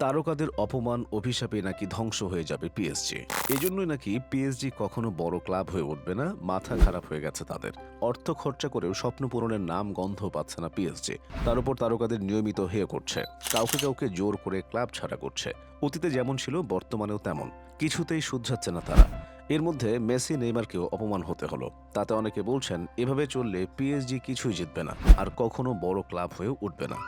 তারকাদের অপমান অভিশাপে নাকি ধ্বংস হয়ে যাবে পিএসজি। এজন্যই নাকি পিএসজি কখনো বড় ক্লাব হয়ে উঠবে না। মাথা খারাপ হয়ে গেছে তাদের। অর্থ খরচা করেও স্বপ্ন পূরণের নাম গন্ধ পাচ্ছে না পিএসজি। তার উপর তারকাদের নিয়মিত হেয় করছে, কাউকে কাউকে জোর করে ক্লাব ছাড়া করছে। অতীতে যেমন ছিল বর্তমানেও তেমন। কিছুতেই শুধরাচ্ছে না তারা। এর মধ্যে মেসি নেইমারকেও অপমান হতে হলো। তাতে অনেকে বলছেন এভাবে চললে পিএসজি কিছুই জিতবে না, আর কখনো বড় ক্লাব হয়ে উঠবে না।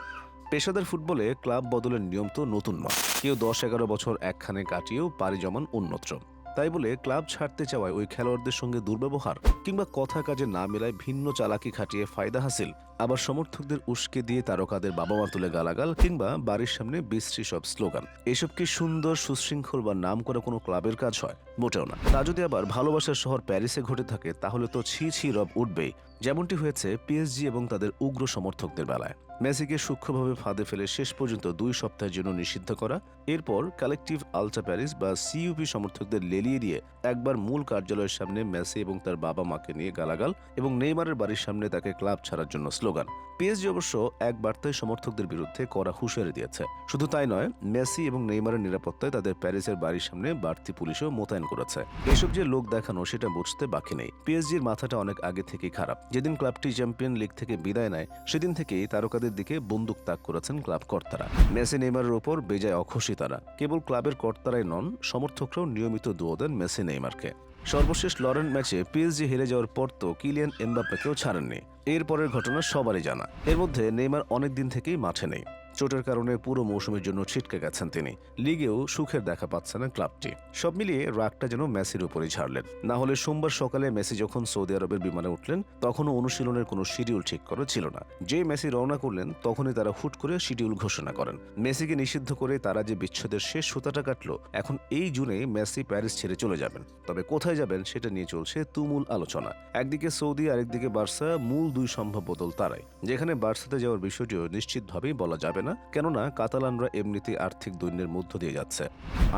পেশাদার ফুটবলে ক্লাব বদলের নিয়ম তো নতুন নয়। কেউ 10-11 বছর একখানে কাটিয়েও পাড়ি জমান অন্যত্র। তাই বলে ক্লাব ছাড়তে চাওয়ায় ওই খেলোয়াড়দের সঙ্গে দুর্ব্যবহার কিংবা কথা কাজে না মেলায় ভিন্ন চালাকি খাটিয়ে ফায়দা হাসিল, আবার সমর্থকদের উস্কে দিয়ে তারকাদের বাবা মা তুলে গালাগাল কিংবা বাড়ির সামনে বিশ্রী সব স্লোগান, এসব কি সুন্দর সুশৃঙ্খল বা নাম করা কোনো ক্লাবের কাজ হয়? মোটেও না। তা যদি আবার ভালোবাসার শহর প্যারিসে ঘটে থাকে তাহলে তো ছি ছি রব উঠবেই, যেমনটি হয়েছে পিএসজি এবং তাদের উগ্র সমর্থকদের বেলায়। মেসিকে সূক্ষ্মভাবে ফাঁদে ফেলে শেষ পর্যন্ত 2 সপ্তাহের জন্য নিষিদ্ধ করা, এরপর কালেকটিভ আলট্রা প্যারিস বা সিইউপি সমর্থকদের লেলিয়ে দিয়ে একবার মূল কার্যালয়ের সামনে মেসি এবং তার বাবা মাকে নিয়ে গালাগাল এবং নেইমারের বাড়ির সামনে তাকে ক্লাব ছাড়ার জন্য স্লোগান। পিএসজি অবশ্য এক বার্তায় সমর্থকদের বিরুদ্ধে কড়া হুঁশিয়ারি দিয়েছে। শুধু তাই নয়, মেসি এবং নেইমারের নিরাপত্তায় তাদের প্যারিসের বাড়ির সামনে বাড়তি পুলিশও মোতায়েন করেছে। এসব যে লোক দেখানো সেটা বুঝতে বাকি নেই। পিএসজির মাথাটা অনেক আগে থেকেই খারাপ। যেদিন ক্লাবটি চ্যাম্পিয়ন লিগ থেকে বিদায় নেয় সেদিন থেকেই তারকাদের দিকে বন্দুক তাক করেছেন ক্লাব কর্তারা। মেসি নেইমারের ওপর বেজায় অখুশি তারা। কেবল ক্লাবের কর্তারাই নন, সমর্থকরাও নিয়মিত দুয়ো দেন মেসি নেইমারকে। সর্বশেষ লরেন্ট ম্যাচে পিএসজি হেরে যাওয়ার পর তো কিলিয়ান এমবাপ্পেকেও ছাড়েননি। এরপরের ঘটনা সবারই জানা। এর মধ্যে নেইমার অনেক দিন থেকেই মাঠে নেই। চোটের কারণে পুরো মৌসুমের জন্য ছিটকে গেছেন তিনি। লিগেও সুখের দেখা পাচ্ছে না ক্লাবটি। সব মিলিয়ে রাগটা যেন মেসির উপরই ঝাড়লেন। না হলে সোমবার সকালে মেসি যখন সৌদি আরবের বিমানে উঠলেন তখনও অনুশীলনের কোনো শিডিউল ঠিক করা ছিল না। যে মেসি রওনা করলেন তখনই তারা হুট করে শিডিউল ঘোষণা করেন। মেসিকে নিষিদ্ধ করে তারা যে বিচ্ছেদের শেষ সুতাটা কাটলো, এখন এই জুনে মেসি প্যারিস ছেড়ে চলে যাবেন। তবে কোথায় যাবেন সেটা নিয়ে চলছে তুমুল আলোচনা। একদিকে সৌদি, আরেকদিকে বার্সা, মূল 2 সম্ভাব্য দল তারাই। যেখানে বার্সাতে যাওয়ার বিষয়টিও নিশ্চিতভাবেই বলা যাবে না, কেননা কাতালানরা এমনিতেই আর্থিক দৈন্যের মধ্য দিয়ে যাচ্ছে।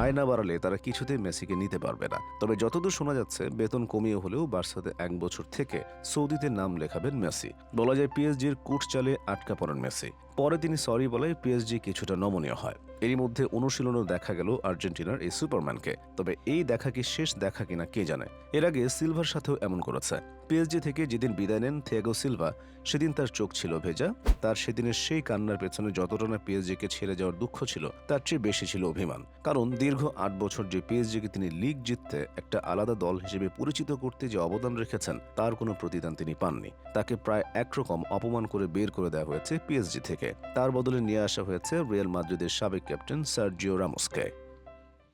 আয় না বাড়ালে তারা কিছুতেই মেসিকে নিতে পারবে না। তবে যতদূর শোনা যাচ্ছে বেতন কমিয়ে হলেও বার্সাতে 1 বছর থেকে সৌদিতে নাম লেখাবেন মেসি। বলা যায় পিএসজির কুট চালে আটকা পড়েন মেসি। পরে তিনি সরি বলায় পিএসজি কিছুটা নমনীয় হয়। এরই মধ্যে অনুশীলনেও দেখা গেল আর্জেন্টিনার এই সুপারম্যানকে। তবে এই দেখা কি শেষ দেখা কিনা কে জানে। এর আগে সিলভার সাথেও এমন করেছে। পিএসজি থেকে যেদিন বিদায় নেন থিয়াগো সিলভা, সেদিন তার চোখ ছিল ভেজা। তার সেদিনের সেই কান্নার পেছনে যতটা না পিএসজিকে ছেড়ে যাওয়ার দুঃখ ছিল, তার চেয়ে বেশি ছিল অভিমান। কারণ দীর্ঘ 8 বছর যে পিএসজিকে তিনি লিগ জিততে একটা আলাদা দল হিসেবে পরিচিত করতে যে অবদান রেখেছেন, তার কোনো প্রতিদান তিনি পাননি। তাকে প্রায় একরকম অপমান করে বের করে দেওয়া হয়েছে পিএসজি থেকে। তার বদলে নিয়ে আসা হয়েছে রিয়াল মাদ্রিদের সাবেক ক্যাপ্টেন সার্জিও রামোসকে।